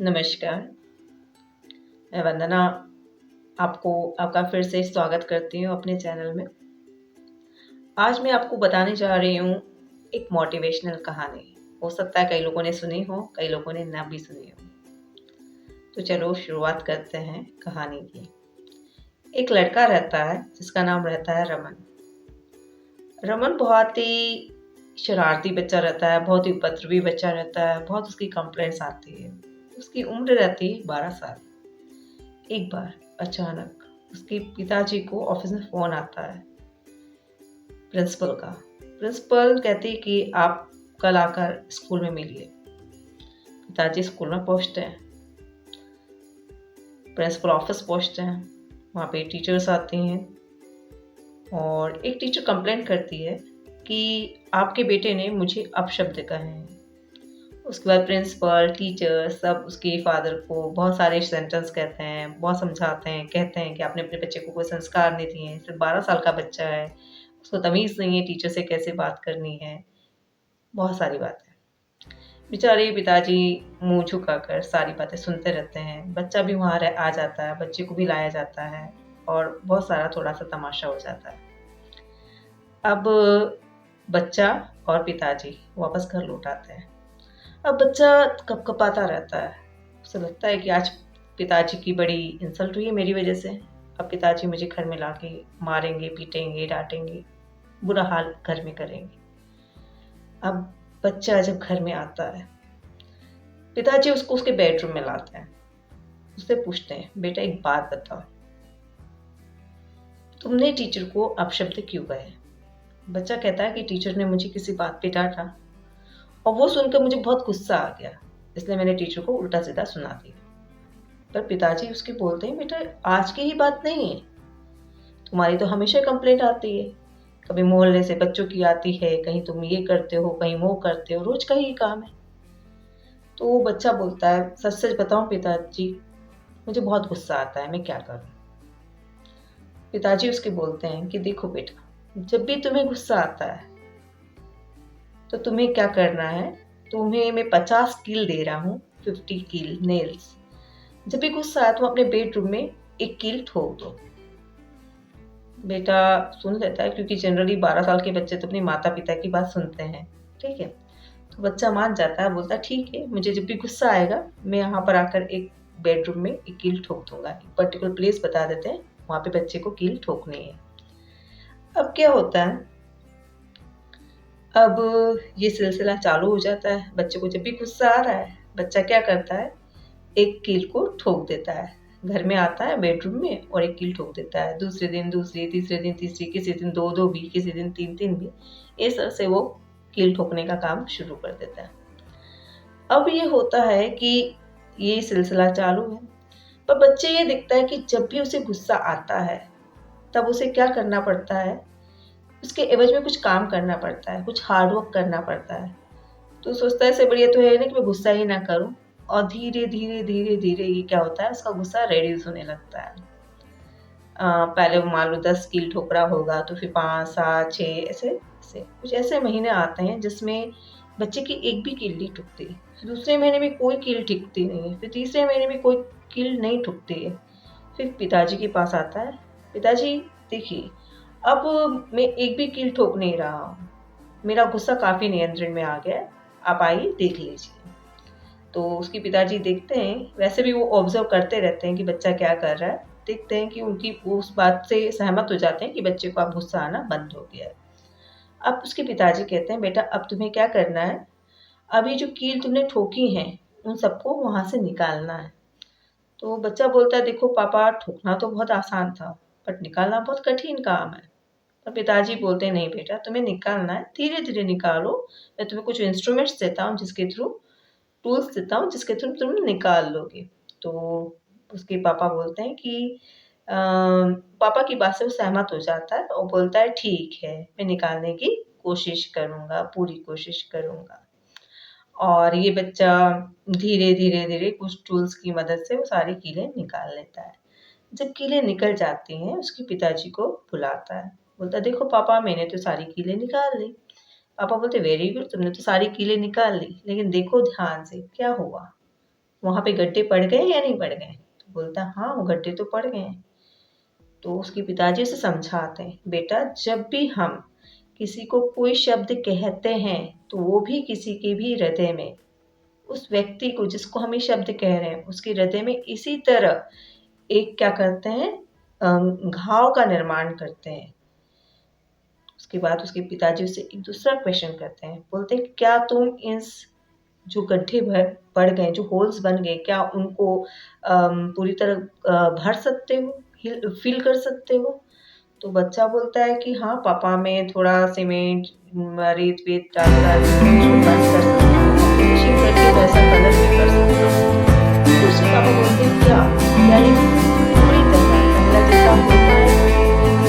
नमस्कार, मैं वंदना आपको आपका फिर से स्वागत करती हूँ अपने चैनल में। आज मैं आपको बताने जा रही हूँ एक मोटिवेशनल कहानी। हो सकता है कई लोगों ने सुनी हो, कई लोगों ने ना भी सुनी हो। तो चलो शुरुआत करते हैं कहानी की। एक लड़का रहता है जिसका नाम रहता है रमन। रमन बहुत ही शरारती बच्चा रहता है, बहुत ही उपद्रवी बच्चा रहता है, बहुत उसकी कंप्लेंट्स आती है। उसकी उम्र रहती है 12 साल। एक बार अचानक उसके पिताजी को ऑफिस में फ़ोन आता है प्रिंसिपल का। प्रिंसिपल कहती है कि आप कल आकर स्कूल में मिलिए। पिताजी स्कूल में पहुंचते हैं, प्रिंसिपल ऑफिस पहुंचते हैं। वहाँ पे टीचर्स आती हैं और एक टीचर कंप्लेंट करती है कि आपके बेटे ने मुझे अपशब्द कहे हैं। उसके बाद प्रिंसिपल, टीचर सब उसके फादर को बहुत सारे सेंटेंस कहते हैं, बहुत समझाते हैं, कहते हैं कि आपने अपने बच्चे को कोई संस्कार नहीं दिए, सिर्फ 12 साल का बच्चा है, उसको तमीज़ नहीं है टीचर से कैसे बात करनी है, बहुत सारी बातें। बेचारे पिताजी मुँह झुकाकर सारी बातें सुनते रहते हैं। बच्चा भी वहाँ आ जाता है, बच्चे को भी लाया जाता है और बहुत सारा थोड़ा-सा तमाशा हो जाता है। अब बच्चा और पिताजी वापस घर लौट आते हैं। अब बच्चा कँपकँपाता रहता है। उसे लगता है कि आज पिताजी की बड़ी इंसल्ट हुई है मेरी वज़ह से। अब पिताजी मुझे घर में लाके मारेंगे, पीटेंगे, डाँटेंगे, बुरा हाल घर में करेंगे। अब बच्चा जब घर में आता है, पिताजी उसको उसके बेडरूम में लाते हैं। उससे पूछते हैं, "बेटा एक बात बताओ, तुमने टीचर को अपशब्द क्यों कहे?" बच्चा कहता है कि टीचर ने मुझे किसी बात पे डाँटा और वो सुनकर मुझे बहुत गुस्सा आ गया, इसलिए मैंने टीचर को उल्टा-सीधा सुना दिया। पर पिताजी उसके बोलते हैं, "बेटा आज की ही बात नहीं है, तुम्हारी तो हमेशा कंप्लेंट आती है। कभी मोहल्ले से बच्चों की आती है, कहीं तुम ये करते हो, कहीं वो करते हो, रोज़ का ही काम है।" तो वो बच्चा बोलता है, "सच-सच बताऊँ पिताजी, मुझे बहुत गुस्सा आता है, मैं क्या करूँ?" पिताजी उसके बोलते हैं कि देखो बेटा, जब भी तुम्हें गुस्सा आता है, तो तुम्हें क्या करना है, तुम्हें मैं 50 कील दे रहा हूँ, 50 कील नेल्स। जब भी गुस्सा आए तुम अपने बेडरूम में एक कील ठोक दो। बेटा सुन लेता है क्योंकि जनरली 12 साल के बच्चे तो अपने माता-पिता की बात सुनते हैं, ठीक है? तो बच्चा मान जाता है, बोलता है ठीक है, मुझे जब भी गुस्सा आएगा, मैं यहाँ पर आकर एक बेडरूम में एक कील ठोक दूँगा। एक पर्टिकुलर प्लेस बता देते हैं, वहाँ पे बच्चे को कील ठोकनी है। अब क्या होता है, अब ये सिलसिला चालू हो जाता है, बच्चे को जब भी गुस्सा आ रहा है, बच्चा क्या करता है, एक कील को ठोक देता है। घर में आता है बेडरूम में और एक कील ठोक देता है। दूसरे दिन दूसरी, तीसरे दिन तीसरी, किसी दिन 2-2 भी, किसी दिन 3-3 भी। इस तरह से वो कील ठोकने का काम शुरू कर देता है। अब ये होता है कि ये सिलसिला चालू है, पर बच्चे ये दिखता है कि जब भी उसे गुस्सा आता है, तब उसे क्या करना पड़ता है, उसके एवज़ में कुछ काम करना पड़ता है, कुछ हार्ड वर्क करना पड़ता है। तो सोचता है इससे बढ़िया तो है ना कि मैं गुस्सा ही ना करूँ और धीरे-धीरे, धीरे-धीरे ये क्या होता है उसका गुस्सा रिड्यूस होने लगता है। पहले वो मान लो 10 कील ठोक रहा होगा तो फिर 5, 7, 6 ऐसे कुछ ऐसे महीने आते हैं जिसमें बच्चे की एक भी कील नहीं ठुकती। फिर दूसरे महीने में कोई कील ठुकती नहीं है, फिर तीसरे महीने में कोई कील नहीं ठुकती है। फिर पिताजी के पास आता है, "पिताजी देखिए, अब मैं एक भी कील ठोक नहीं रहा हूँ। मेरा गुस्सा काफ़ी नियंत्रण में आ गया है, आप आइए देख लीजिए।" तो उसके पिताजी देखते हैं, वैसे भी वो ऑब्ज़र्व करते रहते हैं कि बच्चा क्या कर रहा है। देखते हैं कि उनकी वो उस बात से सहमत हो जाते हैं कि बच्चे को अब गुस्सा आना बंद हो गया है। अब उसके पिताजी कहते हैं, "बेटा अब तुम्हें क्या करना है, अभी जो कील तुमने ठोकी हैं, उन सबको वहाँ से निकालना है।" तो बच्चा बोलता है, "देखो पापा ठोकना तो बहुत आसान था, बट निकालना बहुत कठिन काम है।" तो पिताजी बोलते हैं, "नहीं बेटा तुम्हें निकालना है, धीरे-धीरे निकालो। मैं तुम्हें कुछ इंस्ट्रूमेंट्स देता हूँ जिसके थ्रू टूल्स देता हूँ जिसके थ्रू तुम निकाल लोगे।" तो उसके पापा बोलते हैं कि पापा की बात से वो सहमत हो जाता है और बोलता है ठीक है, मैं निकालने की कोशिश करूँगा, पूरी कोशिश करूँगा। और ये बच्चा धीरे, धीरे, धीरे कुछ टूल्स की मदद से वो सारी कीलें निकाल लेता है। जब कीलें निकल जाती हैं, उसके पिताजी को बुलाता है। बोलता है देखो पापा मैंने तो सारी कीलें निकाल ली। पापा बोलते वेरी गुड तुमने तो सारी कीलें निकाल ली, लेकिन देखो ध्यान से क्या हुआ? वहाँ पे गड्ढे पड़ गए या नहीं पड़ गए? तो बोलता है हाँ, वो गड्ढे तो पड़ गए हैं। तो उसके पिताजी उसे समझाते हैं, बेटा जब भी हम किसी को कोई शब्द कहते हैं तो वो भी किसी के भी हृदय में, उस व्यक्ति को जिसको हम ये शब्द कह रहे हैं उसके हृदय में इसी तरह एक क्या करते हैं, घाव का निर्माण करते हैं। उसके बाद उसके पिताजी उससे एक दूसरा क्वेश्चन करते हैं, बोलते हैं क्या तुम इस जो गड्ढे पड़ गए, जो होल्स बन गए, क्या उनको पूरी तरह भर सकते हो, फिल कर सकते हो? तो बच्चा बोलता है कि हाँ पापा, मैं थोड़ा सीमेंट रेत वेत डालकर उसको बंद कर सकता हूँ, फिनिशिंग करके वैसा कलर भी कर सकता हूँ। तो उसके पापा बोलते हैं क्या ये पूरी तरह पहला जैसा हो पाए,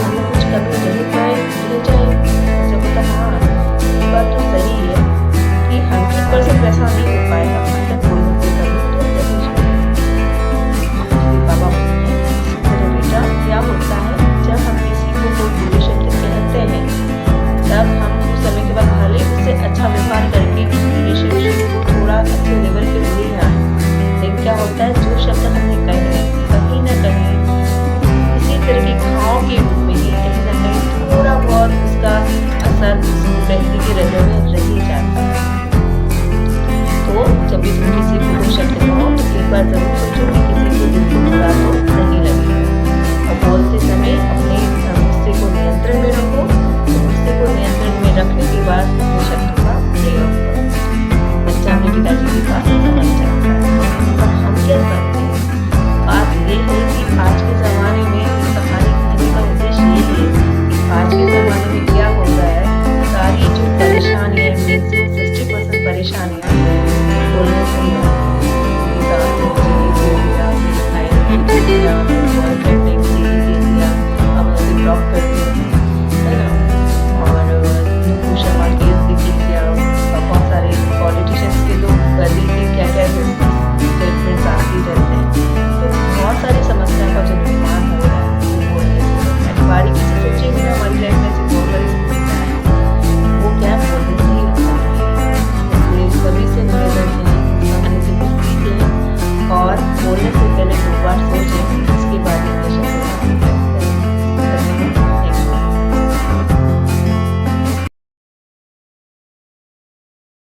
हमें कुछ कमी रह जाए? बच्चा बोलता हाँ, ये बात तो सही है कि 100% वैसा नहीं हो पाएगा, मतलब कोई ना कोई कमी तो जरूर है। उसके पापा बोलते हैं इसी तरह बेटा क्या होता है, जब हम किसी को कोई बुरे शब्द कहते हैं तब हम कुछ समय के बाद भले उससे अच्छा व्यवहार करके रिलेशनशिप को थोड़ा अच्छे लेवल पे ले आए, लेकिन क्या होता है जो शब्द हमने कहे कहीं ना कहीं इसी तरह के घाव के रूप में ही कहीं ना कहीं थोड़ा बहुत उसका असर उस व्यक्ति के हृदय में रह ही जाता है। तो जब भी तुम किसी को कोई शब्द कहो तो एक बार जरूर